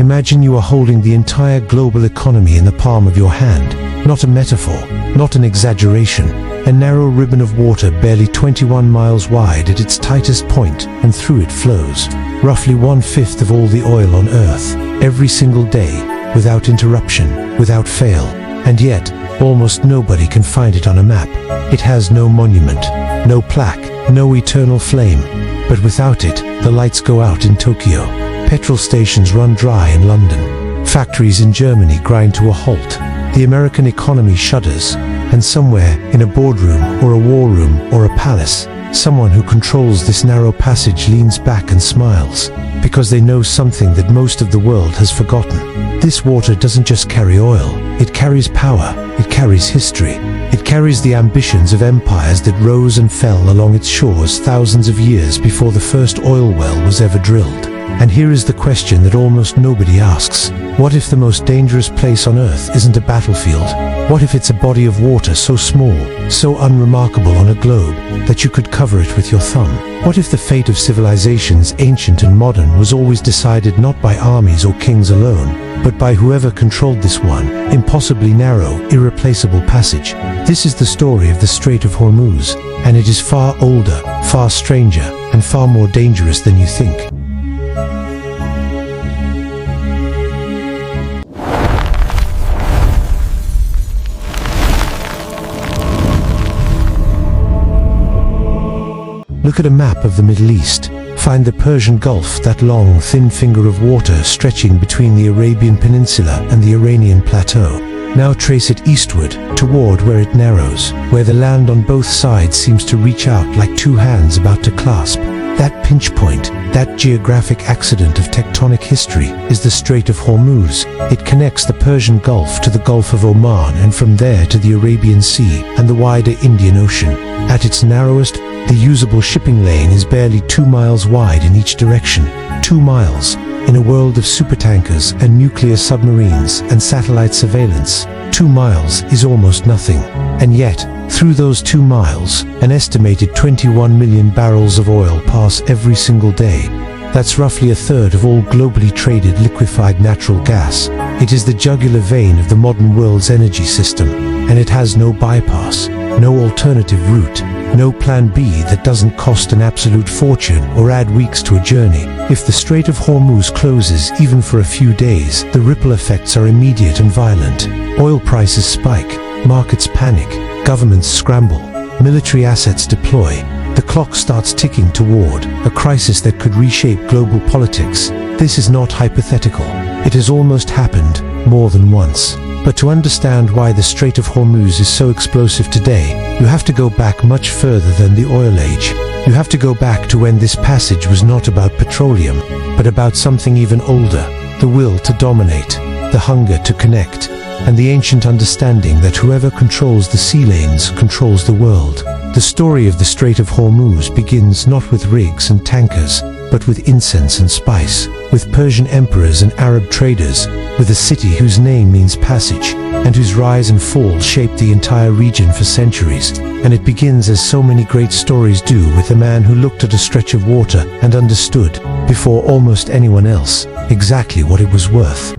Imagine you are holding the entire global economy in the palm of your hand. Not a metaphor, not an exaggeration. A narrow ribbon of water barely 21 miles wide at its tightest point, and through it flows roughly 1/5 of all the oil on Earth, every single day, without interruption, without fail. And yet, almost nobody can find it on a map. It has no monument, no plaque, no eternal flame. But without it, the lights go out in Tokyo. Petrol stations run dry in London. Factories in Germany grind to a halt. The American economy shudders. And somewhere, in a boardroom, or a war room, or a palace, someone who controls this narrow passage leans back and smiles, because they know something that most of the world has forgotten. This water doesn't just carry oil, it carries power, it carries history. It carries the ambitions of empires that rose and fell along its shores thousands of years before the first oil well was ever drilled. And here is the question that almost nobody asks. What if the most dangerous place on Earth isn't a battlefield? What if it's a body of water so small, so unremarkable on a globe, that you could cover it with your thumb? What if the fate of civilizations, ancient and modern, was always decided not by armies or kings alone, but by whoever controlled this one, impossibly narrow, irreplaceable passage? This is the story of the Strait of Hormuz, and it is far older, far stranger, and far more dangerous than you think. Look at a map of the Middle East. Find the Persian Gulf, that long, thin finger of water stretching between the Arabian Peninsula and the Iranian Plateau. Now trace it eastward, toward where it narrows, where the land on both sides seems to reach out like two hands about to clasp. That pinch point, that geographic accident of tectonic history, is the Strait of Hormuz. It connects the Persian Gulf to the Gulf of Oman, and from there to the Arabian Sea and the wider Indian Ocean. At its narrowest, the usable shipping lane is barely 2 miles wide in each direction. 2 miles. In a world of supertankers and nuclear submarines and satellite surveillance, 2 miles is almost nothing. And yet, through those 2 miles, an estimated 21 million barrels of oil pass every single day. That's roughly a third of all globally traded liquefied natural gas. It is the jugular vein of the modern world's energy system, and it has no bypass, no alternative route, no plan B that doesn't cost an absolute fortune or add weeks to a journey. If the Strait of Hormuz closes even for a few days, the ripple effects are immediate and violent. Oil prices spike, markets panic, governments scramble, military assets deploy. The clock starts ticking toward a crisis that could reshape global politics. This is not hypothetical. It has almost happened more than once. But to understand why the Strait of Hormuz is so explosive today, you have to go back much further than the oil age. You have to go back to when this passage was not about petroleum, but about something even older: the will to dominate, the hunger to connect, and the ancient understanding that whoever controls the sea lanes controls the world. The story of the Strait of Hormuz begins not with rigs and tankers, but with incense and spice, with Persian emperors and Arab traders, with a city whose name means passage, and whose rise and fall shaped the entire region for centuries. And it begins, as so many great stories do, with a man who looked at a stretch of water and understood, before almost anyone else, exactly what it was worth.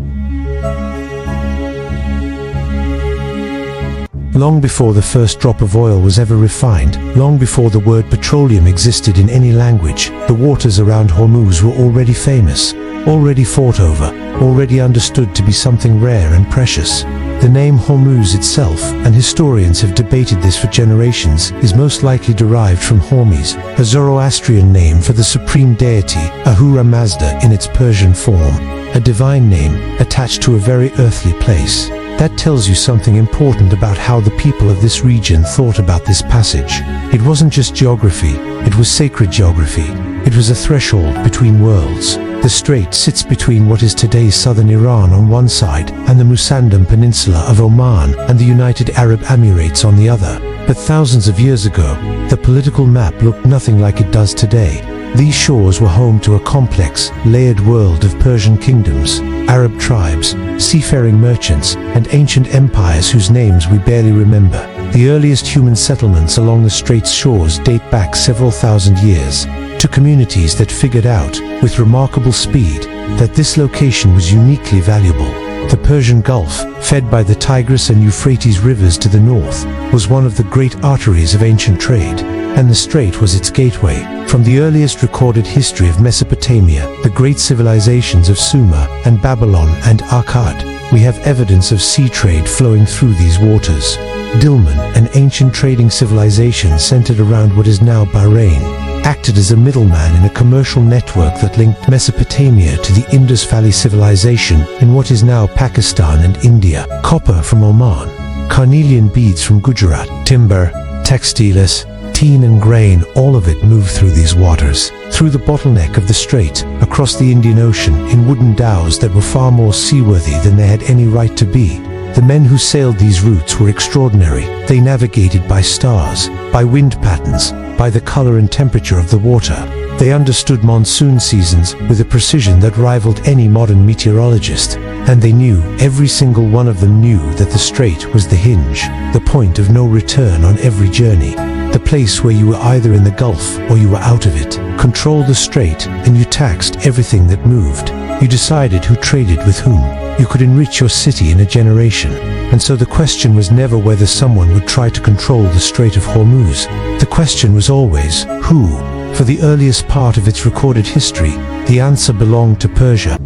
Long before the first drop of oil was ever refined, long before the word petroleum existed in any language, the waters around Hormuz were already famous, already fought over, already understood to be something rare and precious. The name Hormuz itself, and historians have debated this for generations, is most likely derived from Hormes, a Zoroastrian name for the supreme deity, Ahura Mazda in its Persian form, a divine name attached to a very earthly place. That tells you something important about how the people of this region thought about this passage. It wasn't just geography, it was sacred geography. It was a threshold between worlds. The strait sits between what is today's southern Iran on one side and the Musandam Peninsula of Oman and the United Arab Emirates on the other. But thousands of years ago, the political map looked nothing like it does today. These shores were home to a complex, layered world of Persian kingdoms, Arab tribes, seafaring merchants, and ancient empires whose names we barely remember. The earliest human settlements along the strait's shores date back several thousand years, to communities that figured out, with remarkable speed, that this location was uniquely valuable. The Persian Gulf, fed by the Tigris and Euphrates rivers to the north, was one of the great arteries of ancient trade, and the strait was its gateway. From the earliest recorded history of Mesopotamia, the great civilizations of Sumer and Babylon and Akkad, we have evidence of sea trade flowing through these waters. Dilmun, an ancient trading civilization centered around what is now Bahrain, acted as a middleman in a commercial network that linked Mesopotamia to the Indus Valley civilization in what is now Pakistan and India. Copper from Oman, carnelian beads from Gujarat, timber, textiles, teen and grain, all of it moved through these waters, through the bottleneck of the strait, across the Indian Ocean, in wooden dhows that were far more seaworthy than they had any right to be. The men who sailed these routes were extraordinary. They navigated by stars, by wind patterns, by the color and temperature of the water. They understood monsoon seasons with a precision that rivaled any modern meteorologist. And they knew, every single one of them knew, that the strait was the hinge, the point of no return on every journey. The place where you were either in the Gulf or you were out of it. Control the strait, and you taxed everything that moved. You decided who traded with whom. You could enrich your city in a generation. And so the question was never whether someone would try to control the Strait of Hormuz. The question was always, who? For the earliest part of its recorded history, the answer belonged to Persia.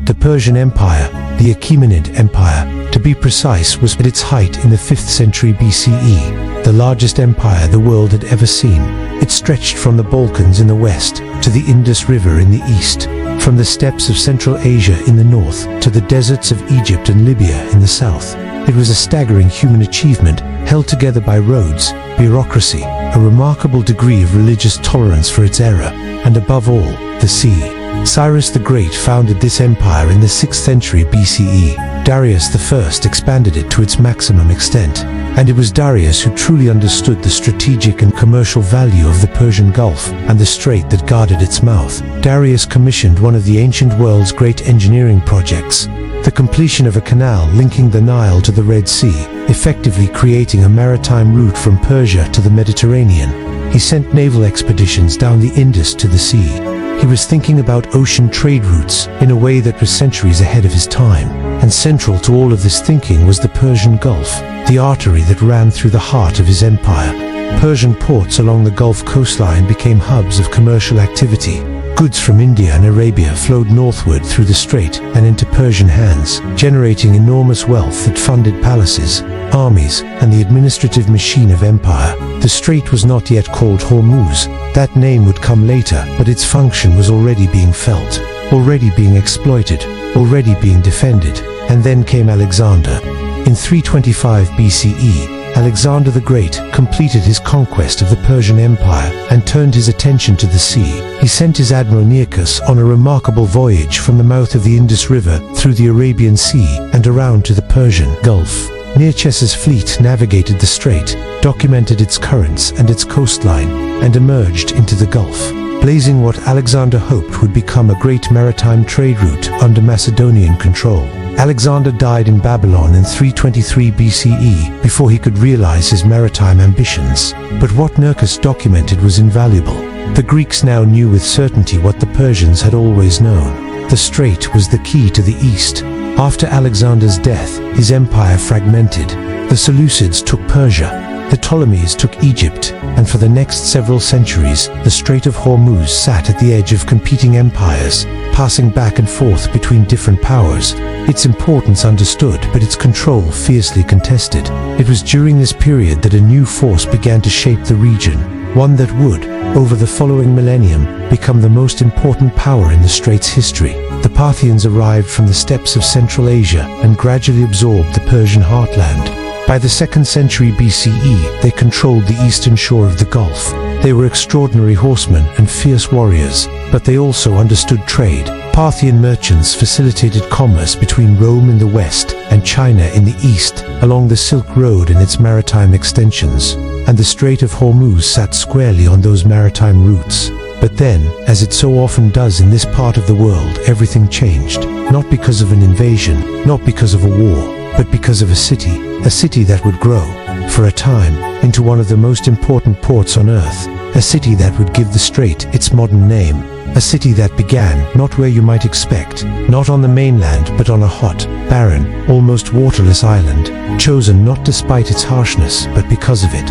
The Persian Empire, the Achaemenid Empire, to be precise, was at its height in the 5th century BCE, the largest empire the world had ever seen. It stretched from the Balkans in the west to the Indus River in the east, from the steppes of Central Asia in the north to the deserts of Egypt and Libya in the south. It was a staggering human achievement, held together by roads, bureaucracy, a remarkable degree of religious tolerance for its era, and above all, the sea. Cyrus the Great founded this empire in the 6th century BCE. Darius I expanded it to its maximum extent, and it was Darius who truly understood the strategic and commercial value of the Persian Gulf and the strait that guarded its mouth. Darius commissioned one of the ancient world's great engineering projects, the completion of a canal linking the Nile to the Red Sea, effectively creating a maritime route from Persia to the Mediterranean. He sent naval expeditions down the Indus to the sea. He was thinking about ocean trade routes in a way that was centuries ahead of his time. And central to all of this thinking was the Persian Gulf, the artery that ran through the heart of his empire. Persian ports along the Gulf coastline became hubs of commercial activity. Goods from India and Arabia flowed northward through the strait and into Persian hands, generating enormous wealth that funded palaces, armies, and the administrative machine of empire. The strait was not yet called Hormuz. That name would come later, but its function was already being felt, already being exploited, already being defended. And then came Alexander. In 325 BCE, Alexander the Great completed his conquest of the Persian Empire and turned his attention to the sea. He sent his admiral Nearchus on a remarkable voyage from the mouth of the Indus River through the Arabian Sea and around to the Persian Gulf. Nearchus's fleet navigated the strait, documented its currents and its coastline, and emerged into the Gulf, blazing what Alexander hoped would become a great maritime trade route under Macedonian control. Alexander died in Babylon in 323 BCE before he could realize his maritime ambitions. But what Nearchus documented was invaluable. The Greeks now knew with certainty what the Persians had always known. The strait was the key to the east. After Alexander's death, his empire fragmented. The Seleucids took Persia, the Ptolemies took Egypt, and for the next several centuries, the Strait of Hormuz sat at the edge of competing empires, passing back and forth between different powers. Its importance understood, but its control fiercely contested. It was during this period that a new force began to shape the region, one that would, over the following millennium, become the most important power in the strait's history. The Parthians arrived from the steppes of Central Asia and gradually absorbed the Persian heartland. By the 2nd century BCE, they controlled the eastern shore of the Gulf. They were extraordinary horsemen and fierce warriors, but they also understood trade. Parthian merchants facilitated commerce between Rome in the west and China in the east, along the Silk Road and its maritime extensions, and the Strait of Hormuz sat squarely on those maritime routes. But then, as it so often does in this part of the world, everything changed. Not because of an invasion, not because of a war, but because of a city that would grow, for a time, into one of the most important ports on earth, a city that would give the strait its modern name, a city that began not where you might expect, not on the mainland but on a hot, barren, almost waterless island, chosen not despite its harshness but because of it.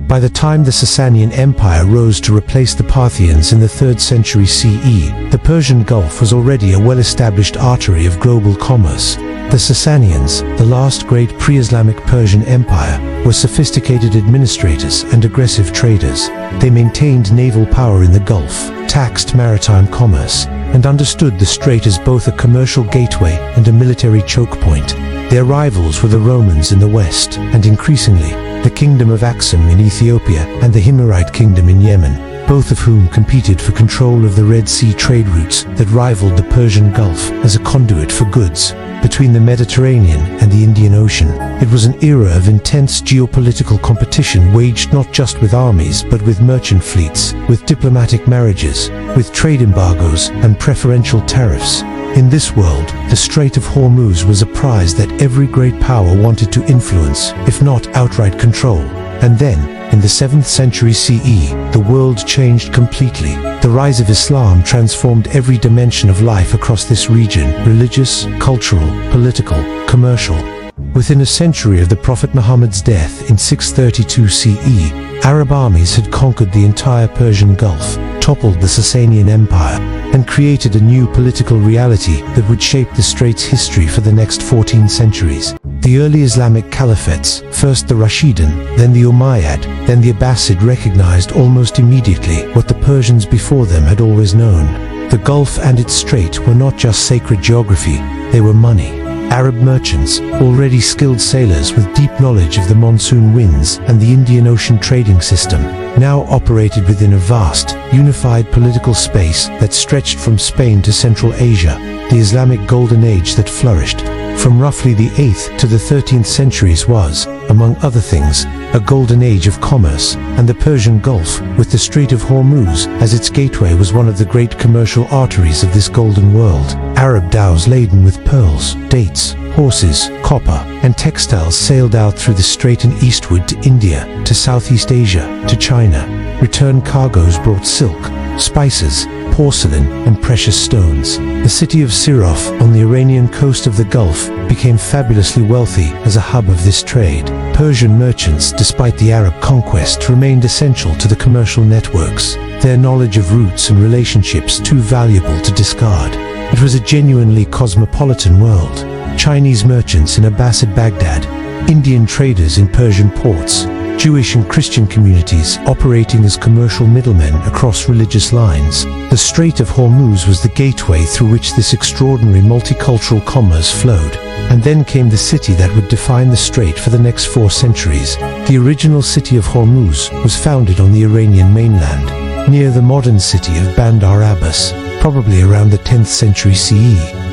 By the time the Sasanian Empire rose to replace the Parthians in the 3rd century CE, the Persian Gulf was already a well-established artery of global commerce. The Sasanians, the last great pre-Islamic Persian Empire, were sophisticated administrators and aggressive traders. They maintained naval power in the Gulf, taxed maritime commerce, and understood the strait as both a commercial gateway and a military choke point. Their rivals were the Romans in the west, and increasingly, the Kingdom of Aksum in Ethiopia and the Himyarite Kingdom in Yemen, both of whom competed for control of the Red Sea trade routes that rivaled the Persian Gulf as a conduit for goods. Between the Mediterranean and the Indian Ocean, it was an era of intense geopolitical competition waged not just with armies but with merchant fleets, with diplomatic marriages, with trade embargoes and preferential tariffs. In this world, the Strait of Hormuz was a prize that every great power wanted to influence, if not outright control. And then, in the 7th century CE, the world changed completely. The rise of Islam transformed every dimension of life across this region: religious, cultural, political, commercial. Within a century of the Prophet Muhammad's death in 632 CE, Arab armies had conquered the entire Persian Gulf, toppled the Sasanian Empire, and created a new political reality that would shape the strait's history for the next 14 centuries. The early Islamic caliphates, first the Rashidun, then the Umayyad, then the Abbasid, recognized almost immediately what the Persians before them had always known. The Gulf and its strait were not just sacred geography, they were money. Arab merchants, already skilled sailors with deep knowledge of the monsoon winds and the Indian Ocean trading system, now operated within a vast, unified political space that stretched from Spain to Central Asia, the Islamic Golden Age that flourished from roughly the 8th to the 13th centuries was, among other things, a golden age of commerce, and the Persian Gulf, with the Strait of Hormuz as its gateway, was one of the great commercial arteries of this golden world. Arab dhows laden with pearls, dates, horses, copper, and textiles sailed out through the strait and eastward to India, to Southeast Asia, to China. Return cargoes brought silk, spices, porcelain, and precious stones. The city of Siraf on the Iranian coast of the Gulf became fabulously wealthy as a hub of this trade. Persian merchants, despite the Arab conquest, remained essential to the commercial networks, their knowledge of routes and relationships too valuable to discard. It was a genuinely cosmopolitan world. Chinese merchants in Abbasid Baghdad, Indian traders in Persian ports, Jewish and Christian communities operating as commercial middlemen across religious lines. The Strait of Hormuz was the gateway through which this extraordinary multicultural commerce flowed. And then came the city that would define the strait for the next 4 centuries. The original city of Hormuz was founded on the Iranian mainland, near the modern city of Bandar Abbas, probably around the 10th century CE.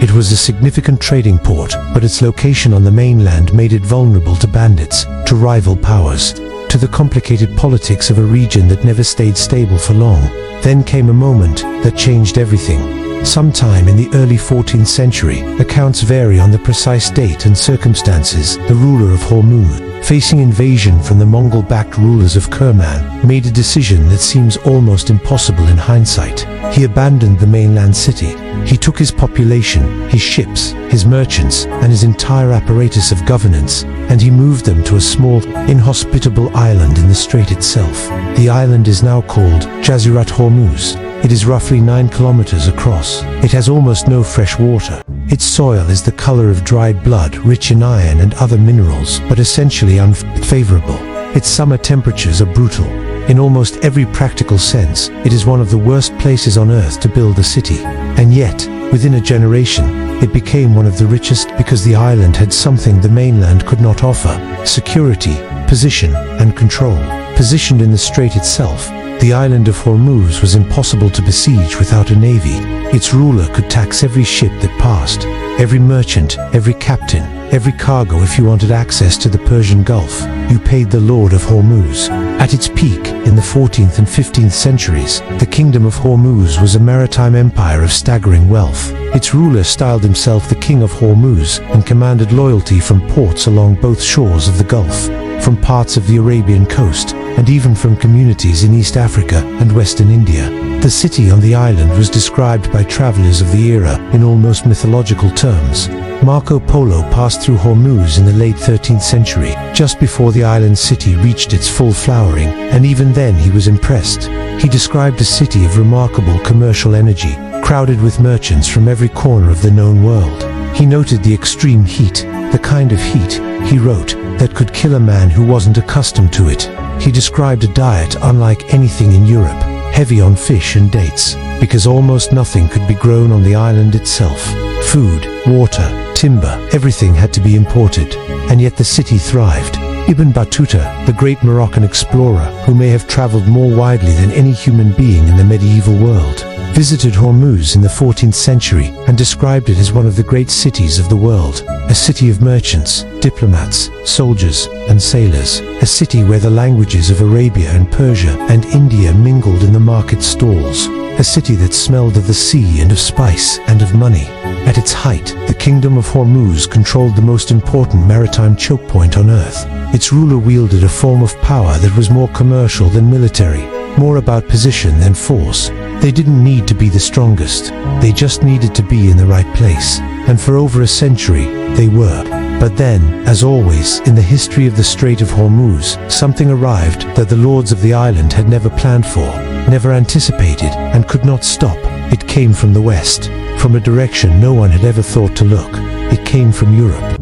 It was a significant trading port, but its location on the mainland made it vulnerable to bandits, to rival powers, to the complicated politics of a region that never stayed stable for long. Then came a moment that changed everything. Sometime in the early 14th century, accounts vary on the precise date and circumstances, the ruler of Hormuz, facing invasion from the Mongol-backed rulers of Kerman, made a decision that seems almost impossible in hindsight. He abandoned the mainland city. He took his population, his ships, his merchants, and his entire apparatus of governance, and he moved them to a small, inhospitable island in the strait itself. The island is now called Jazirat Hormuz. It is roughly 9 kilometers across. It has almost no fresh water. Its soil is the color of dried blood, rich in iron and other minerals, but essentially unfavorable. Its summer temperatures are brutal. In almost every practical sense, it is one of the worst places on earth to build a city. And yet, within a generation, it became one of the richest because the island had something the mainland could not offer: security, position, and control. Positioned in the strait itself, the island of Hormuz was impossible to besiege without a navy. Its ruler could tax every ship that passed. Every merchant, every captain, every cargo. If you wanted access to the Persian Gulf, you paid the Lord of Hormuz. At its peak, in the 14th and 15th centuries, the Kingdom of Hormuz was a maritime empire of staggering wealth. Its ruler styled himself the King of Hormuz and commanded loyalty from ports along both shores of the Gulf, from parts of the Arabian coast, and even from communities in East Africa and Western India. The city on the island was described by travelers of the era in almost mythological terms. Marco Polo passed through Hormuz in the late 13th century, just before the island city reached its full flowering, and even then he was impressed. He described a city of remarkable commercial energy, crowded with merchants from every corner of the known world. He noted the extreme heat, the kind of heat, he wrote, that could kill a man who wasn't accustomed to it. He described a diet unlike anything in Europe, heavy on fish and dates, because almost nothing could be grown on the island itself. Food, water, timber, everything had to be imported, and yet the city thrived. Ibn Battuta, the great Moroccan explorer, who may have traveled more widely than any human being in the medieval world, visited Hormuz in the 14th century and described it as one of the great cities of the world, a city of merchants, diplomats, soldiers, and sailors, a city where the languages of Arabia and Persia and India mingled in the market stalls, a city that smelled of the sea and of spice and of money. At its height, the Kingdom of Hormuz controlled the most important maritime chokepoint on Earth. Its ruler wielded a form of power that was more commercial than military, more about position than force. They didn't need to be the strongest, they just needed to be in the right place, and for over a century, they were. But then, as always in the history of the Strait of Hormuz, something arrived that the lords of the island had never planned for, never anticipated, and could not stop. It came from the west, from a direction no one had ever thought to look. It came from Europe.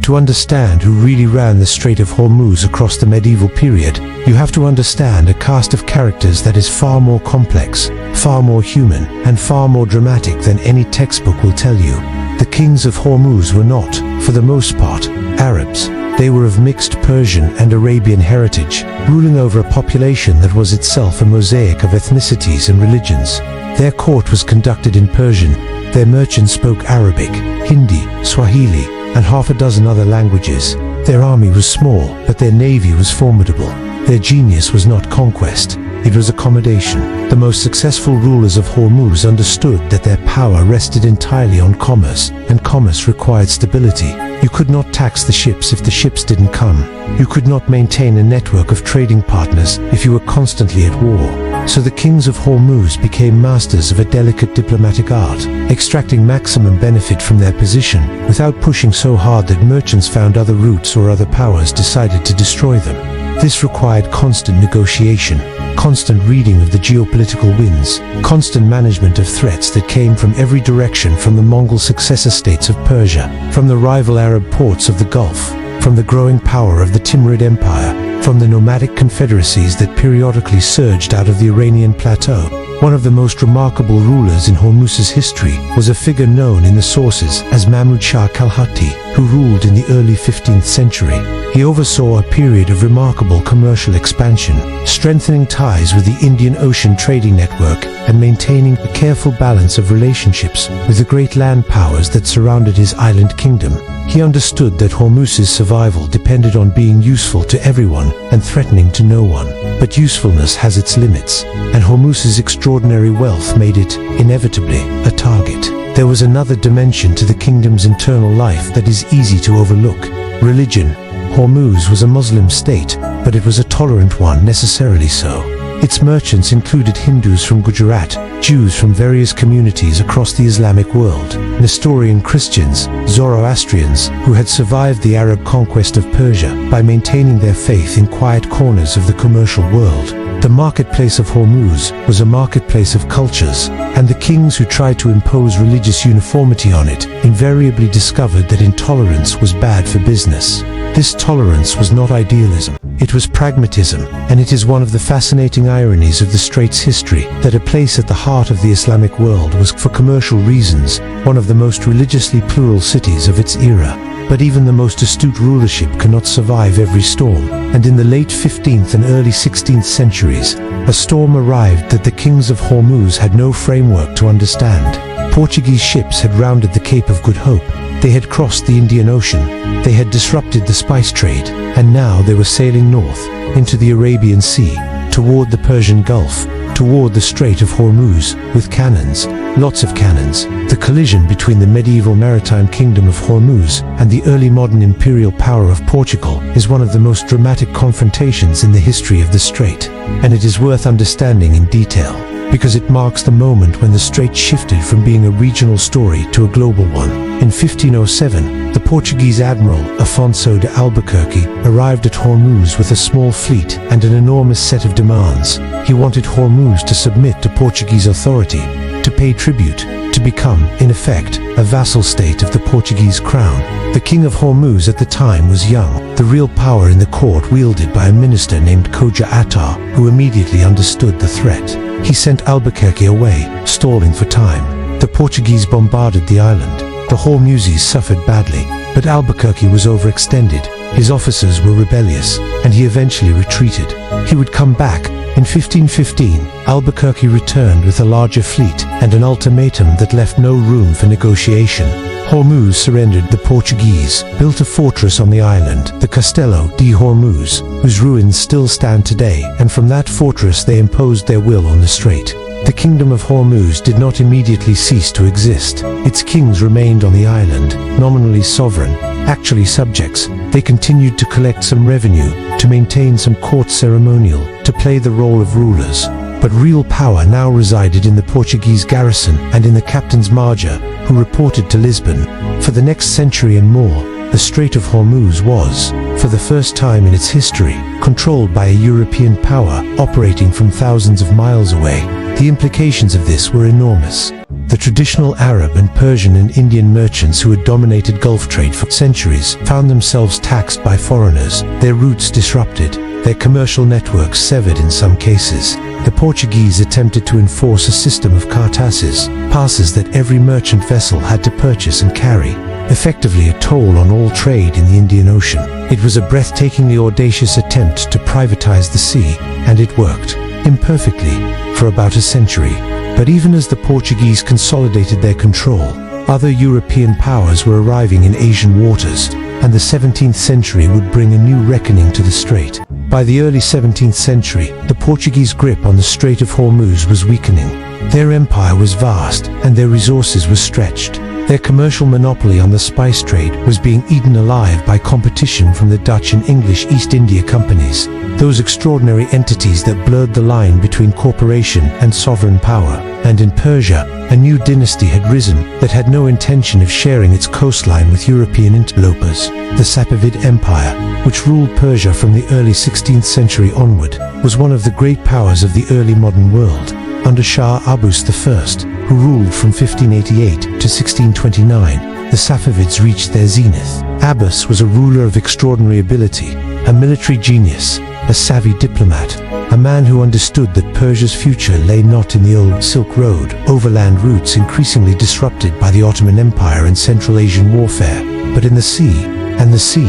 To understand who really ran the Strait of Hormuz across the medieval period, you have to understand a cast of characters that is far more complex, far more human, and far more dramatic than any textbook will tell you. The kings of Hormuz were not, for the most part, Arabs. They were of mixed Persian and Arabian heritage, ruling over a population that was itself a mosaic of ethnicities and religions. Their court was conducted in Persian. Their merchants spoke Arabic, Hindi, Swahili, and half a dozen other languages. Their army was small, but their navy was formidable. Their genius was not conquest, it was accommodation. The most successful rulers of Hormuz understood that their power rested entirely on commerce, and commerce required stability. You could not tax the ships if the ships didn't come. You could not maintain a network of trading partners if you were constantly at war. So the kings of Hormuz became masters of a delicate diplomatic art, extracting maximum benefit from their position without pushing so hard that merchants found other routes or other powers decided to destroy them. This required constant negotiation, constant reading of the geopolitical winds, constant management of threats that came from every direction, from the Mongol successor states of Persia, from the rival Arab ports of the Gulf, from the growing power of the Timurid Empire, from the nomadic confederacies that periodically surged out of the Iranian plateau. One of the most remarkable rulers in Hormuz's history was a figure known in the sources as Mahmud Shah Kalhati, who ruled in the early 15th century. He oversaw a period of remarkable commercial expansion, strengthening ties with the Indian Ocean trading network and maintaining a careful balance of relationships with the great land powers that surrounded his island kingdom. He understood that Hormuz's survival depended on being useful to everyone and threatening to no one. But usefulness has its limits, and Hormuz's extraordinary wealth made it, inevitably, a target. There was another dimension to the kingdom's internal life that is easy to overlook: religion. Hormuz was a Muslim state, but it was a tolerant one, necessarily so. Its merchants included Hindus from Gujarat, Jews from various communities across the Islamic world, Nestorian Christians, Zoroastrians, who had survived the Arab conquest of Persia by maintaining their faith in quiet corners of the commercial world. The marketplace of Hormuz was a marketplace of cultures, and the kings who tried to impose religious uniformity on it invariably discovered that intolerance was bad for business. This tolerance was not idealism, it was pragmatism, and it is one of the fascinating ironies of the Strait's history that a place at the heart of the Islamic world was, for commercial reasons, one of the most religiously plural cities of its era. But even the most astute rulership cannot survive every storm, and in the late 15th and early 16th centuries, a storm arrived that the kings of Hormuz had no framework to understand. Portuguese ships had rounded the Cape of Good Hope. They had crossed the Indian Ocean. They had disrupted the spice trade, and now they were sailing north into the Arabian Sea, toward the Persian Gulf, toward the Strait of Hormuz, with cannons, lots of cannons. The collision between the medieval maritime kingdom of Hormuz and the early modern imperial power of Portugal is one of the most dramatic confrontations in the history of the strait, and it is worth understanding in detail, because it marks the moment when the strait shifted from being a regional story to a global one. In 1507, the Portuguese admiral Afonso de Albuquerque arrived at Hormuz with a small fleet and an enormous set of demands. He wanted Hormuz to submit to Portuguese authority, to pay tribute, to become, in effect, a vassal state of the Portuguese crown. The king of Hormuz at the time was young, the real power in the court wielded by a minister named Koja Attar, who immediately understood the threat. He sent Albuquerque away, stalling for time. The Portuguese bombarded the island. The Hormuzis suffered badly, but Albuquerque was overextended. His officers were rebellious, and he eventually retreated. He would come back. In 1515, Albuquerque returned with a larger fleet and an ultimatum that left no room for negotiation. Hormuz surrendered. The Portuguese built a fortress on the island, the Castelo de Hormuz, whose ruins still stand today, and from that fortress they imposed their will on the strait. The kingdom of Hormuz did not immediately cease to exist. Its kings remained on the island, nominally sovereign, actually subjects. They continued to collect some revenue, to maintain some court ceremonial, to play the role of rulers. But real power now resided in the Portuguese garrison and in the captain's Marja, who reported to Lisbon. For the next century and more, the Strait of Hormuz was, for the first time in its history, controlled by a European power operating from thousands of miles away. The implications of this were enormous. The traditional Arab and Persian and Indian merchants who had dominated Gulf trade for centuries found themselves taxed by foreigners, their routes disrupted, their commercial networks severed in some cases. The Portuguese attempted to enforce a system of cartasses, passes that every merchant vessel had to purchase and carry, effectively a toll on all trade in the Indian Ocean. It was a breathtakingly audacious attempt to privatize the sea, and it worked, imperfectly, for about a century. But even as the Portuguese consolidated their control, other European powers were arriving in Asian waters, and the 17th century would bring a new reckoning to the strait. By the early 17th century, the Portuguese grip on the Strait of Hormuz was weakening. Their empire was vast, and their resources were stretched. Their commercial monopoly on the spice trade was being eaten alive by competition from the Dutch and English East India companies, those extraordinary entities that blurred the line between corporation and sovereign power. And in Persia, a new dynasty had risen that had no intention of sharing its coastline with European interlopers. The Safavid Empire, which ruled Persia from the early 16th century onward, was one of the great powers of the early modern world. Under Shah Abbas I, who ruled from 1588 to 1629, the Safavids reached their zenith. Abbas was a ruler of extraordinary ability, a military genius, a savvy diplomat, a man who understood that Persia's future lay not in the old Silk Road, overland routes increasingly disrupted by the Ottoman Empire and Central Asian warfare, but in the sea. And the sea,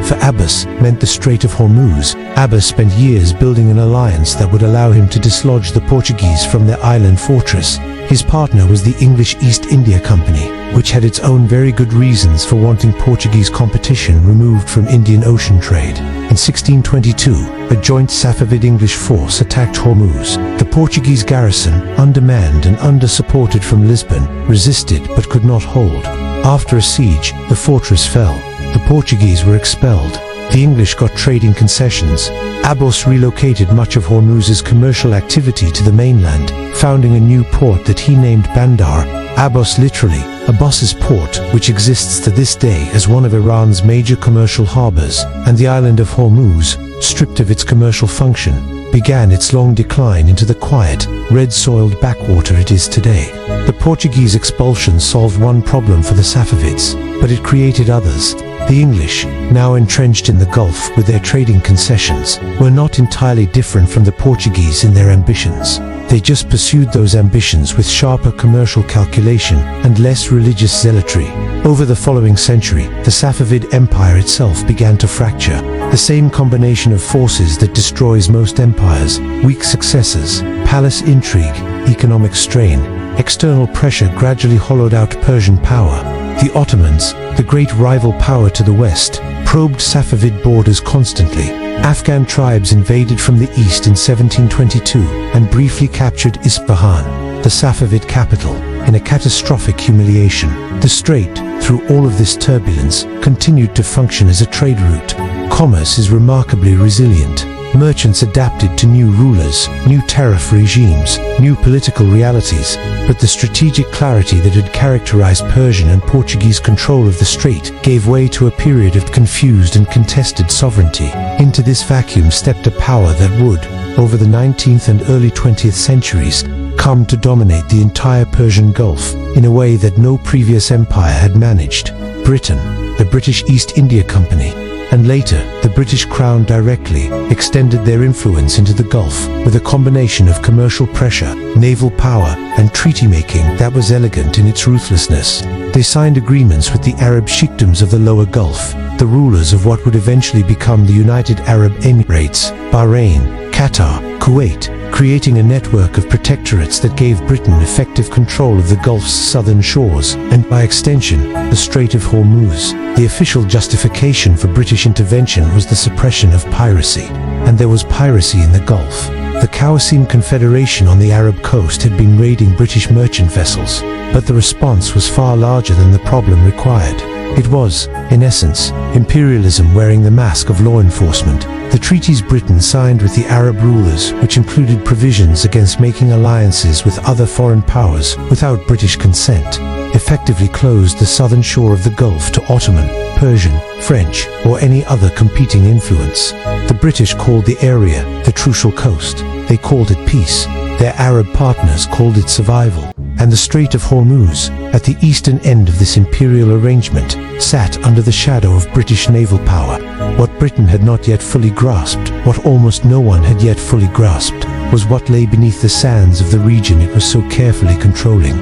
for Abbas, meant the Strait of Hormuz. Abbas spent years building an alliance that would allow him to dislodge the Portuguese from their island fortress. His partner was the English East India Company, which had its own very good reasons for wanting Portuguese competition removed from Indian Ocean trade. In 1622, a joint Safavid-English force attacked Hormuz. The Portuguese garrison, undermanned and under-supported from Lisbon, resisted but could not hold. After a siege, the fortress fell. The Portuguese were expelled. The English got trading concessions. Abbas relocated much of Hormuz's commercial activity to the mainland, founding a new port that he named Bandar. Abbas literally, Abbas's port, which exists to this day as one of Iran's major commercial harbors, and the island of Hormuz, stripped of its commercial function, began its long decline into the quiet, red-soiled backwater it is today. The Portuguese expulsion solved one problem for the Safavids, but it created others. The English, now entrenched in the Gulf with their trading concessions, were not entirely different from the Portuguese in their ambitions. They just pursued those ambitions with sharper commercial calculation and less religious zealotry. Over the following century, the Safavid Empire itself began to fracture. The same combination of forces that destroys most empires, weak successors, palace intrigue, economic strain, external pressure gradually hollowed out Persian power. The Ottomans, the great rival power to the west, probed Safavid borders constantly. Afghan tribes invaded from the east in 1722 and briefly captured Isfahan, the Safavid capital, in a catastrophic humiliation. The strait, through all of this turbulence, continued to function as a trade route. Commerce is remarkably resilient. Merchants adapted to new rulers, new tariff regimes, new political realities, but the strategic clarity that had characterized Persian and Portuguese control of the strait gave way to a period of confused and contested sovereignty. Into this vacuum stepped a power that would, over the 19th and early 20th centuries, come to dominate the entire Persian Gulf in a way that no previous empire had managed. Britain, the British East India Company, and later, the British Crown directly extended their influence into the Gulf with a combination of commercial pressure, naval power, and treaty-making that was elegant in its ruthlessness. They signed agreements with the Arab sheikdoms of the lower Gulf, the rulers of what would eventually become the United Arab Emirates, Bahrain, Qatar, Kuwait, creating a network of protectorates that gave Britain effective control of the Gulf's southern shores, and by extension, the Strait of Hormuz. The official justification for British intervention was the suppression of piracy. And there was piracy in the Gulf. The Qasim Confederation on the Arab coast had been raiding British merchant vessels, but the response was far larger than the problem required. It was, in essence, imperialism wearing the mask of law enforcement. The treaties Britain signed with the Arab rulers, which included provisions against making alliances with other foreign powers without British consent, effectively closed the southern shore of the Gulf to Ottoman, Persian, French, or any other competing influence. The British called the area the Trucial Coast. They called it peace. Their Arab partners called it survival. And the Strait of Hormuz, at the eastern end of this imperial arrangement, sat under the shadow of British naval power. What Britain had not yet fully grasped, what almost no one had yet fully grasped, was what lay beneath the sands of the region it was so carefully controlling.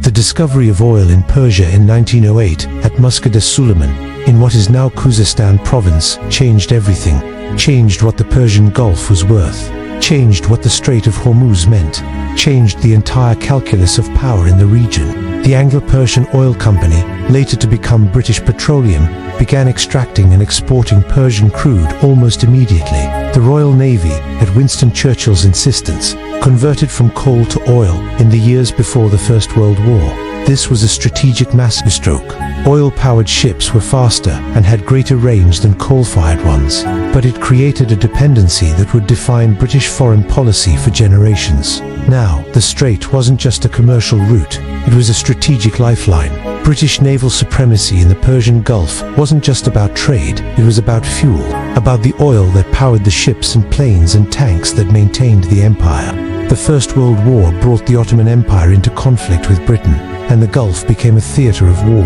The discovery of oil in Persia in 1908 at Muscat Suleiman, in what is now Khuzestan province, changed everything. Changed what the Persian Gulf was worth, changed what the Strait of Hormuz meant, changed the entire calculus of power in the region. The Anglo-Persian Oil Company, later to become British Petroleum, began extracting and exporting Persian crude almost immediately. The Royal Navy, at Winston Churchill's insistence, converted from coal to oil in the years before the First World War. This was a strategic masterstroke. Oil-powered ships were faster and had greater range than coal-fired ones, but it created a dependency that would define British foreign policy for generations. Now, the strait wasn't just a commercial route, it was a strategic lifeline. British naval supremacy in the Persian Gulf wasn't just about trade, it was about fuel, about the oil that powered the ships and planes and tanks that maintained the empire. The First World War brought the Ottoman Empire into conflict with Britain, and the Gulf became a theater of war.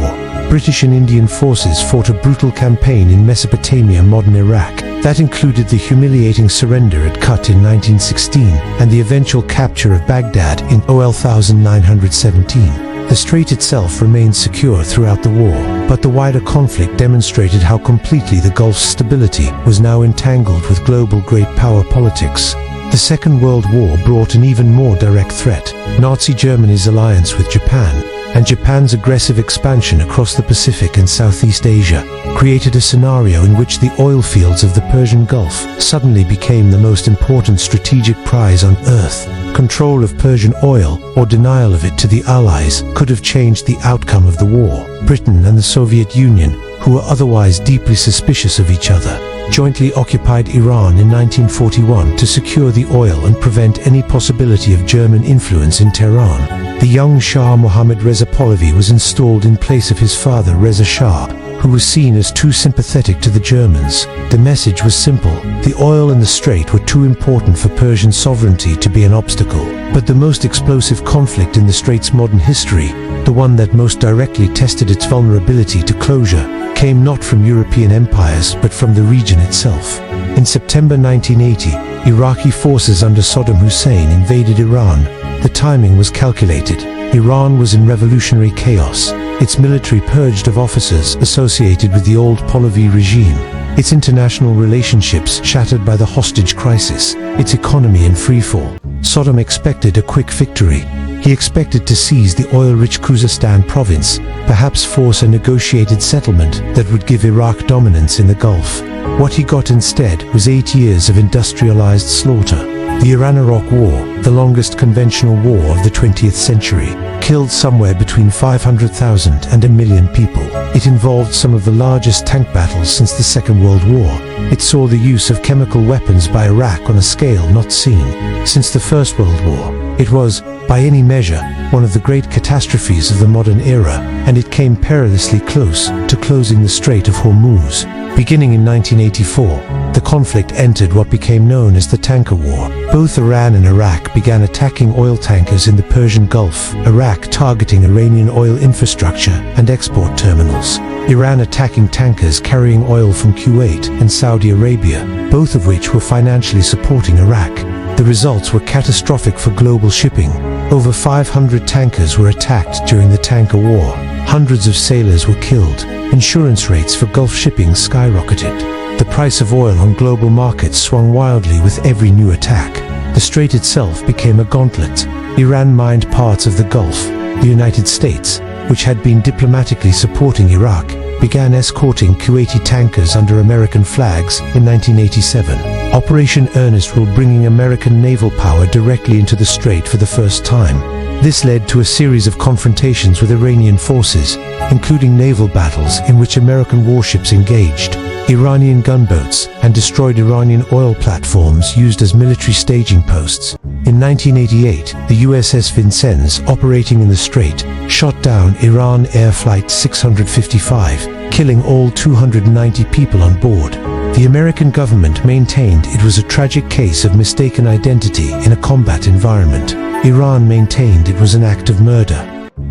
British and Indian forces fought a brutal campaign in Mesopotamia, modern Iraq. That included the humiliating surrender at Kut in 1916 and the eventual capture of Baghdad in 1917. The strait itself remained secure throughout the war, but the wider conflict demonstrated how completely the Gulf's stability was now entangled with global great power politics. The Second World War brought an even more direct threat: Nazi Germany's alliance with Japan, and Japan's aggressive expansion across the Pacific and Southeast Asia created a scenario in which the oil fields of the Persian Gulf suddenly became the most important strategic prize on Earth. Control of Persian oil, or denial of it to the Allies, could have changed the outcome of the war. Britain and the Soviet Union, who were otherwise deeply suspicious of each other, jointly occupied Iran in 1941 to secure the oil and prevent any possibility of German influence in Tehran. The young Shah Mohammad Reza Pahlavi was installed in place of his father Reza Shah, who was seen as too sympathetic to the Germans. The message was simple: the oil and the strait were too important for Persian sovereignty to be an obstacle. But the most explosive conflict in the strait's modern history, the one that most directly tested its vulnerability to closure, came not from European empires but from the region itself. In September 1980, Iraqi forces under Saddam Hussein invaded Iran. The timing was calculated. Iran was in revolutionary chaos. Its military purged of officers associated with the old Pahlavi regime. Its international relationships shattered by the hostage crisis. Its economy in freefall. Saddam expected a quick victory. He expected to seize the oil-rich Khuzestan province, perhaps force a negotiated settlement that would give Iraq dominance in the Gulf. What he got instead was 8 years of industrialized slaughter. The Iran-Iraq War, the longest conventional war of the 20th century, killed somewhere between 500,000 and 1 million people. It involved some of the largest tank battles since the Second World War. It saw the use of chemical weapons by Iraq on a scale not seen since the First World War. It was, by any measure, one of the great catastrophes of the modern era, and it came perilously close to closing the Strait of Hormuz. Beginning in 1984, the conflict entered what became known as the Tanker War. Both Iran and Iraq began attacking oil tankers in the Persian Gulf, Iraq targeting Iranian oil infrastructure and export terminals, Iran attacking tankers carrying oil from Kuwait and Saudi Arabia, both of which were financially supporting Iraq. The results were catastrophic for global shipping. Over 500 tankers were attacked during the Tanker War. Hundreds of sailors were killed. Insurance rates for Gulf shipping skyrocketed. The price of oil on global markets swung wildly with every new attack. The strait itself became a gauntlet. Iran mined parts of the Gulf. The United States, which had been diplomatically supporting Iraq, began escorting Kuwaiti tankers under American flags in 1987. Operation Earnest will bringing American naval power directly into the strait for the first time. This led to a series of confrontations with Iranian forces, including naval battles in which American warships engaged, Iranian gunboats, and destroyed Iranian oil platforms used as military staging posts. In 1988, the USS Vincennes, operating in the strait, shot down Iran Air Flight 655, killing all 290 people on board. The American government maintained it was a tragic case of mistaken identity in a combat environment. Iran maintained it was an act of murder.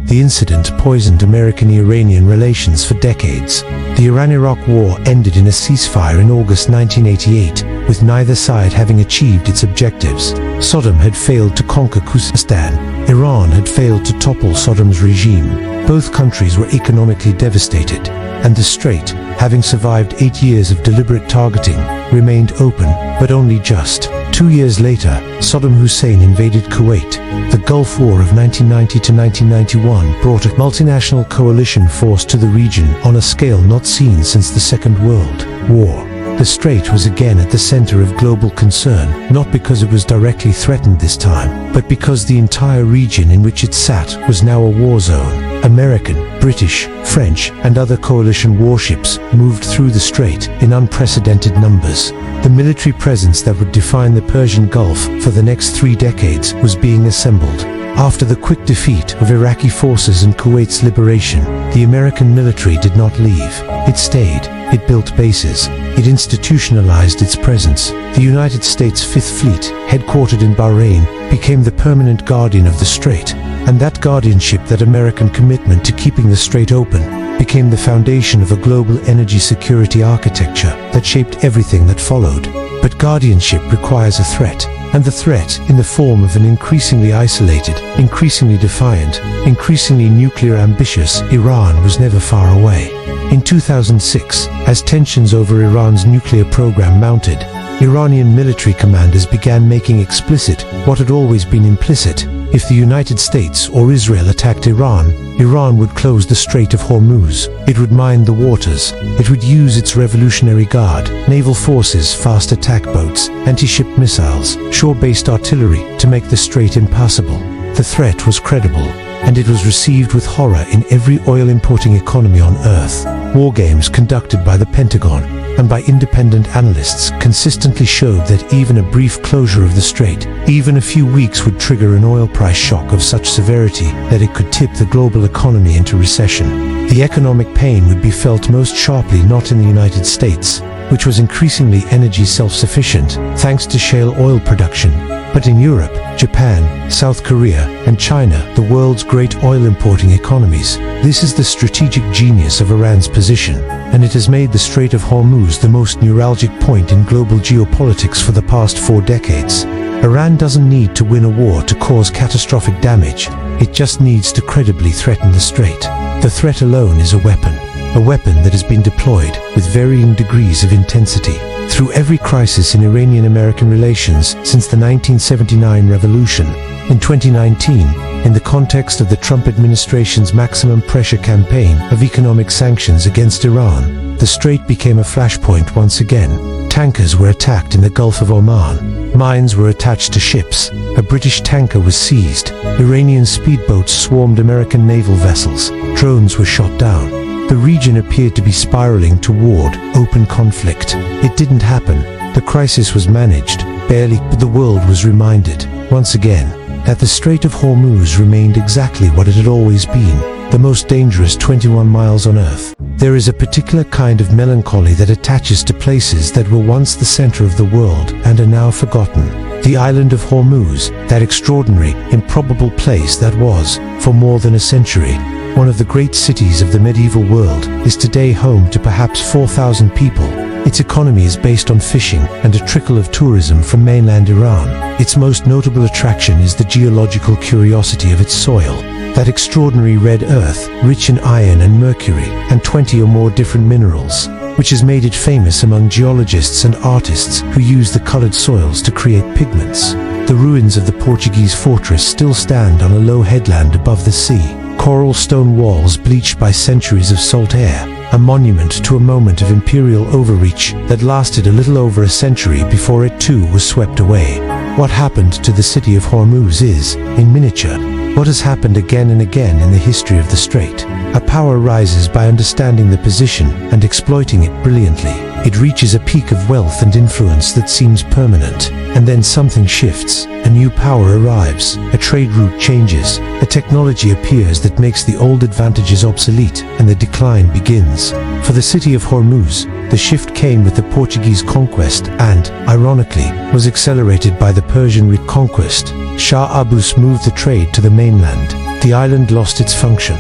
The incident poisoned American-Iranian relations for decades. The Iran-Iraq War ended in a ceasefire in August 1988, with neither side having achieved its objectives. Saddam had failed to conquer Khuzestan. Iran had failed to topple Saddam's regime. Both countries were economically devastated, and the strait, having survived 8 years of deliberate targeting, remained open, but only just. 2 years later, Saddam Hussein invaded Kuwait. The Gulf War of 1990 to 1991 brought a multinational coalition force to the region on a scale not seen since the Second World War. The strait was again at the center of global concern, not because it was directly threatened this time, but because the entire region in which it sat was now a war zone. American, British, French, and other coalition warships moved through the strait in unprecedented numbers. The military presence that would define the Persian Gulf for the next 3 decades was being assembled. After the quick defeat of Iraqi forces and Kuwait's liberation, the American military did not leave. It stayed. It built bases. It institutionalized its presence. The United States Fifth Fleet, headquartered in Bahrain, became the permanent guardian of the strait. And that guardianship, that American commitment to keeping the strait open, became the foundation of a global energy security architecture that shaped everything that followed. But guardianship requires a threat, and the threat, in the form of an increasingly isolated, increasingly defiant, increasingly nuclear ambitious Iran, was never far away. In 2006, as tensions over Iran's nuclear program mounted, Iranian military commanders began making explicit what had always been implicit. If the United States or Israel attacked Iran, Iran would close the Strait of Hormuz. It would mine the waters. It would use its Revolutionary Guard, naval forces, fast attack boats, anti-ship missiles, shore-based artillery to make the strait impassable. The threat was credible, and it was received with horror in every oil-importing economy on Earth. War games conducted by the Pentagon, and by independent analysts consistently showed that even a brief closure of the strait, even a few weeks, would trigger an oil price shock of such severity that it could tip the global economy into recession. The economic pain would be felt most sharply not in the United States, which was increasingly energy self-sufficient thanks to shale oil production, but in Europe, Japan, South Korea, and China, the world's great oil-importing economies. This is the strategic genius of Iran's position, and it has made the Strait of Hormuz the most neuralgic point in global geopolitics for the past 4 decades. Iran doesn't need to win a war to cause catastrophic damage, it just needs to credibly threaten the strait. The threat alone is a weapon that has been deployed with varying degrees of intensity through every crisis in Iranian-American relations since the 1979 revolution. In 2019, in the context of the Trump administration's maximum pressure campaign of economic sanctions against Iran, the strait became a flashpoint once again. Tankers were attacked in the Gulf of Oman. Mines were attached to ships. A British tanker was seized. Iranian speedboats swarmed American naval vessels. Drones were shot down. The region appeared to be spiraling toward open conflict. It didn't happen. The crisis was managed, barely, but the world was reminded, once again, that the Strait of Hormuz remained exactly what it had always been, the most dangerous 21 miles on Earth. There is a particular kind of melancholy that attaches to places that were once the center of the world and are now forgotten. The island of Hormuz, that extraordinary, improbable place that was, for more than a century, one of the great cities of the medieval world, is today home to perhaps 4,000 people. Its economy is based on fishing and a trickle of tourism from mainland Iran. Its most notable attraction is the geological curiosity of its soil, that extraordinary red earth, rich in iron and mercury, and 20 or more different minerals, which has made it famous among geologists and artists who use the colored soils to create pigments. The ruins of the Portuguese fortress still stand on a low headland above the sea. Coral stone walls bleached by centuries of salt air, a monument to a moment of imperial overreach that lasted a little over a century before it too was swept away. What happened to the city of Hormuz is, in miniature, what has happened again and again in the history of the strait. A power rises by understanding the position and exploiting it brilliantly. It reaches a peak of wealth and influence that seems permanent, and then something shifts. A new power arrives, a trade route changes, a technology appears that makes the old advantages obsolete, and the decline begins. For the city of Hormuz, the shift came with the Portuguese conquest and, ironically, was accelerated by the Persian reconquest. Shah Abbas moved the trade to the mainland. The island lost its function.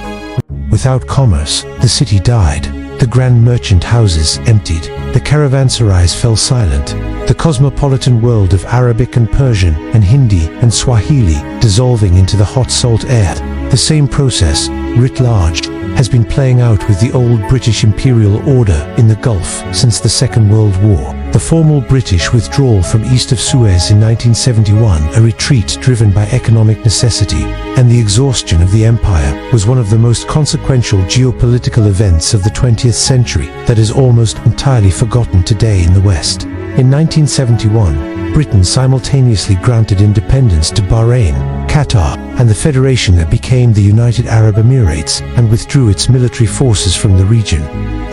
Without commerce, the city died. The grand merchant houses emptied. The caravanserais fell silent. The cosmopolitan world of Arabic and Persian and Hindi and Swahili dissolving into the hot salt air. The same process, writ large, has been playing out with the old British imperial order in the Gulf since the Second World War. The formal British withdrawal from east of Suez in 1971, a retreat driven by economic necessity, and the exhaustion of the empire, was one of the most consequential geopolitical events of the 20th century that is almost entirely forgotten today in the West. In 1971, Britain simultaneously granted independence to Bahrain, Qatar, and the federation that became the United Arab Emirates, and withdrew its military forces from the region.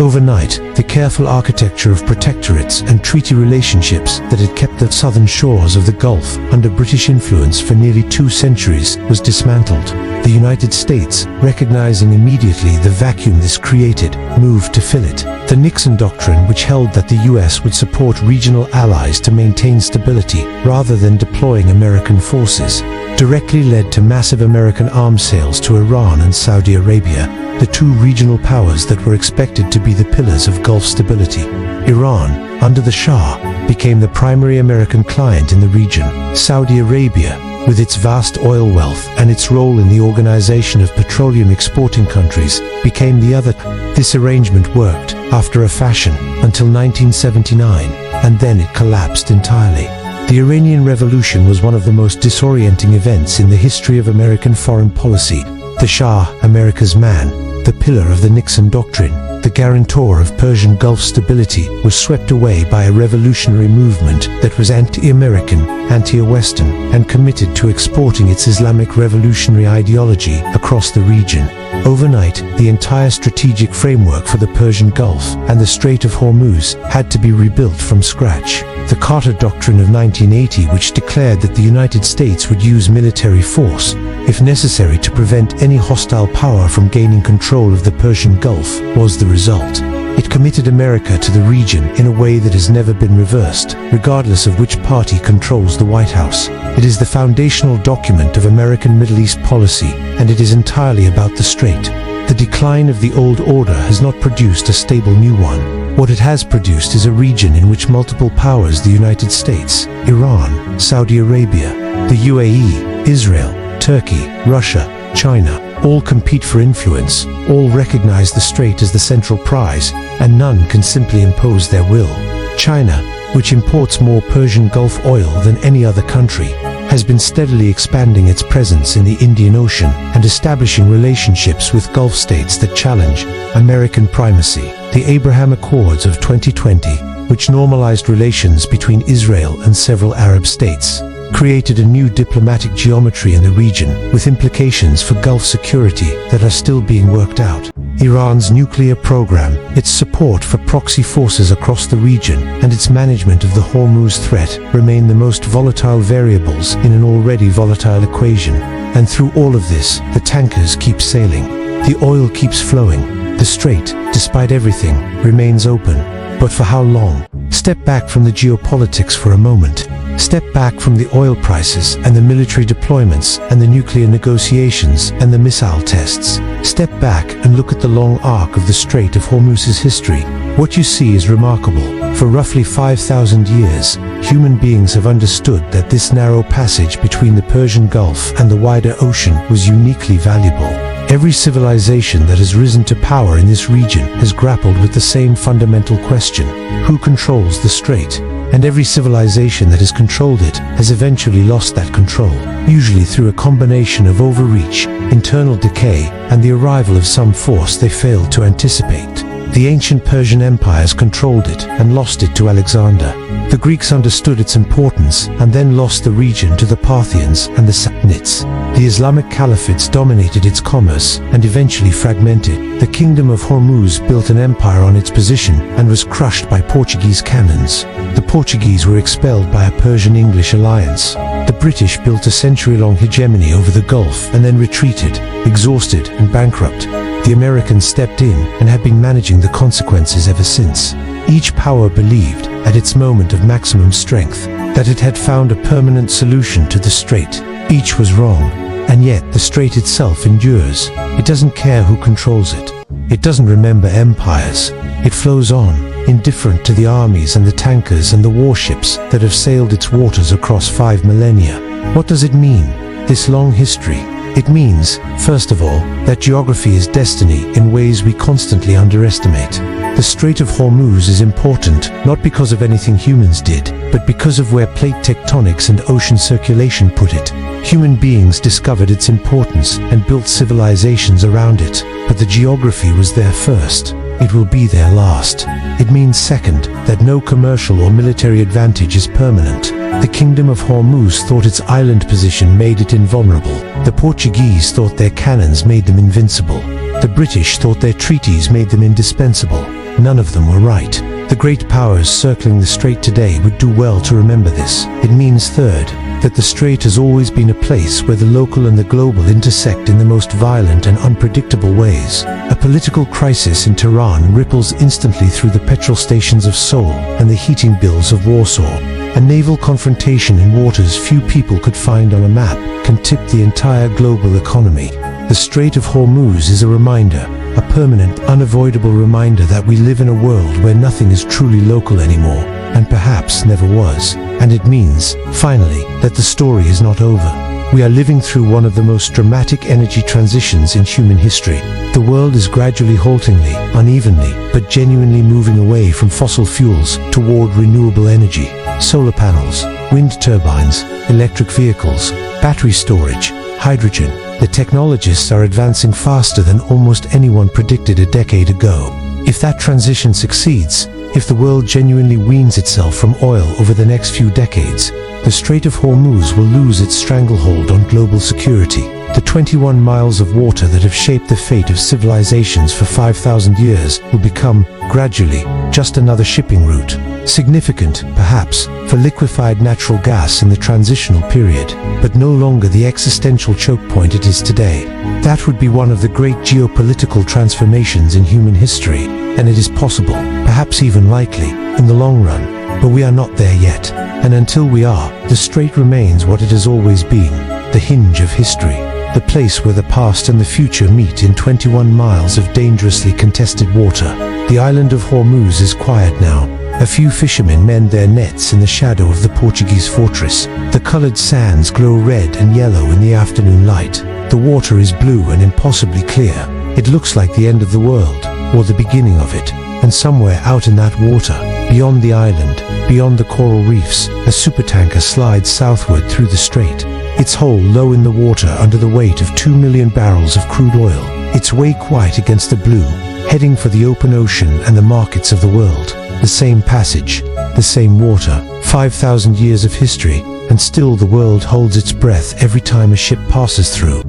Overnight, the careful architecture of protectorates and treaty relationships that had kept the southern shores of the Gulf under British influence for nearly 2 centuries was dismantled. The United States, recognizing immediately the vacuum this created, moved to fill it. The Nixon Doctrine, which held that the U.S. would support regional allies to maintain stability rather than deploying American forces, directly led to massive American arms sales to Iran and Saudi Arabia, the 2 regional powers that were expected to be the pillars of Gulf stability. Iran, under the Shah, became the primary American client in the region. Saudi Arabia, with its vast oil wealth and its role in the organization of petroleum exporting countries, became the other. This arrangement worked, after a fashion, until 1979, and then it collapsed entirely. The Iranian Revolution was one of the most disorienting events in the history of American foreign policy. The Shah, America's man, the pillar of the Nixon Doctrine, the guarantor of Persian Gulf stability, was swept away by a revolutionary movement that was anti-American, anti-Western, and committed to exporting its Islamic revolutionary ideology across the region. Overnight, the entire strategic framework for the Persian Gulf and the Strait of Hormuz had to be rebuilt from scratch. The Carter Doctrine of 1980, which declared that the United States would use military force, if necessary, to prevent any hostile power from gaining control of the Persian Gulf, was the result. It committed America to the region in a way that has never been reversed, regardless of which party controls the White House. It is the foundational document of American Middle East policy, and it is entirely about the Strait. The decline of the old order has not produced a stable new one. What it has produced is a region in which multiple powers, the United States, Iran, Saudi Arabia, the UAE, Israel, Turkey, Russia, China, all compete for influence, all recognize the Strait as the central prize, and none can simply impose their will. China, which imports more Persian Gulf oil than any other country, has been steadily expanding its presence in the Indian Ocean and establishing relationships with Gulf states that challenge American primacy. The Abraham Accords of 2020, which normalized relations between Israel and several Arab states, created a new diplomatic geometry in the region, with implications for Gulf security that are still being worked out. Iran's nuclear program, its support for proxy forces across the region, and its management of the Hormuz threat remain the most volatile variables in an already volatile equation. And through all of this, the tankers keep sailing. The oil keeps flowing. The strait, despite everything, remains open. But for how long? Step back from the geopolitics for a moment. Step back from the oil prices and the military deployments and the nuclear negotiations and the missile tests. Step back and look at the long arc of the Strait of Hormuz's history. What you see is remarkable. For roughly 5,000 years, human beings have understood that this narrow passage between the Persian Gulf and the wider ocean was uniquely valuable. Every civilization that has risen to power in this region has grappled with the same fundamental question: who controls the strait? And every civilization that has controlled it has eventually lost that control, usually through a combination of overreach, internal decay, and the arrival of some force they failed to anticipate. The ancient Persian empires controlled it and lost it to Alexander. The Greeks understood its importance and then lost the region to the Parthians and the Sassanids. The Islamic caliphates dominated its commerce and eventually fragmented. The kingdom of Hormuz built an empire on its position and was crushed by Portuguese cannons. The Portuguese were expelled by a Persian-English alliance. The British built a century-long hegemony over the Gulf and then retreated, exhausted and bankrupt. The Americans stepped in and have been managing the consequences ever since. Each power believed, at its moment of maximum strength, that it had found a permanent solution to the strait. Each was wrong, and yet the strait itself endures. It doesn't care who controls it. It doesn't remember empires. It flows on, indifferent to the armies and the tankers and the warships that have sailed its waters across 5 millennia. What does it mean, this long history? It means, first of all, that geography is destiny in ways we constantly underestimate. The Strait of Hormuz is important not because of anything humans did, but because of where plate tectonics and ocean circulation put it. Human beings discovered its importance and built civilizations around it, but the geography was there first. It will be there last. It means, second, that no commercial or military advantage is permanent. The Kingdom of Hormuz thought its island position made it invulnerable. The Portuguese thought their cannons made them invincible. The British thought their treaties made them indispensable. None of them were right. The great powers circling the strait today would do well to remember this. It means, third, that the strait has always been a place where the local and the global intersect in the most violent and unpredictable ways. A political crisis in Tehran ripples instantly through the petrol stations of Seoul and the heating bills of Warsaw. A naval confrontation in waters few people could find on a map can tip the entire global economy. The Strait of Hormuz is a reminder, a permanent, unavoidable reminder that we live in a world where nothing is truly local anymore, and perhaps never was. And it means, finally, that the story is not over. We are living through one of the most dramatic energy transitions in human history. The world is gradually, haltingly, unevenly, but genuinely moving away from fossil fuels toward renewable energy. Solar panels, wind turbines, electric vehicles, battery storage, hydrogen. The technologists are advancing faster than almost anyone predicted a decade ago. If that transition succeeds, if the world genuinely weans itself from oil over the next few decades, the Strait of Hormuz will lose its stranglehold on global security. The 21 miles of water that have shaped the fate of civilizations for 5,000 years will become, gradually, just another shipping route. Significant, perhaps, for liquefied natural gas in the transitional period, but no longer the existential choke point it is today. That would be one of the great geopolitical transformations in human history, and it is possible, perhaps even likely, in the long run. But we are not there yet, and until we are, the strait remains what it has always been, the hinge of history. The place where the past and the future meet in 21 miles of dangerously contested water. The island of Hormuz is quiet now. A few fishermen mend their nets in the shadow of the Portuguese fortress. The colored sands glow red and yellow in the afternoon light. The water is blue and impossibly clear. It looks like the end of the world, or the beginning of it. And somewhere out in that water, beyond the island, beyond the coral reefs, a supertanker slides southward through the strait. Its hull low in the water under the weight of 2 million barrels of crude oil. Its wake white against the blue, heading for the open ocean and the markets of the world. The same passage, the same water, 5,000 years of history, and still the world holds its breath every time a ship passes through.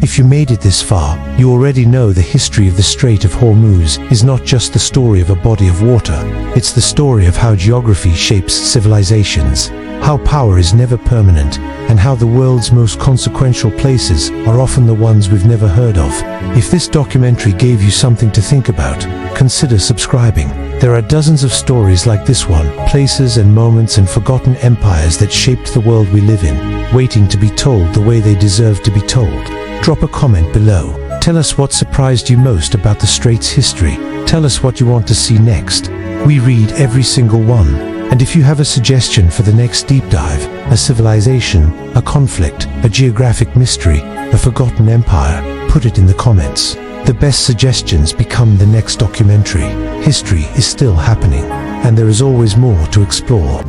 If you made it this far, you already know the history of the Strait of Hormuz is not just the story of a body of water, it's the story of how geography shapes civilizations, how power is never permanent, and how the world's most consequential places are often the ones we've never heard of. If this documentary gave you something to think about, consider subscribing. There are dozens of stories like this one, places and moments and forgotten empires that shaped the world we live in, waiting to be told the way they deserve to be told. Drop a comment below. Tell us what surprised you most about the Strait's history. Tell us what you want to see next. We read every single one. And if you have a suggestion for the next deep dive, a civilization, a conflict, a geographic mystery, a forgotten empire, put it in the comments. The best suggestions become the next documentary. History is still happening, and there is always more to explore.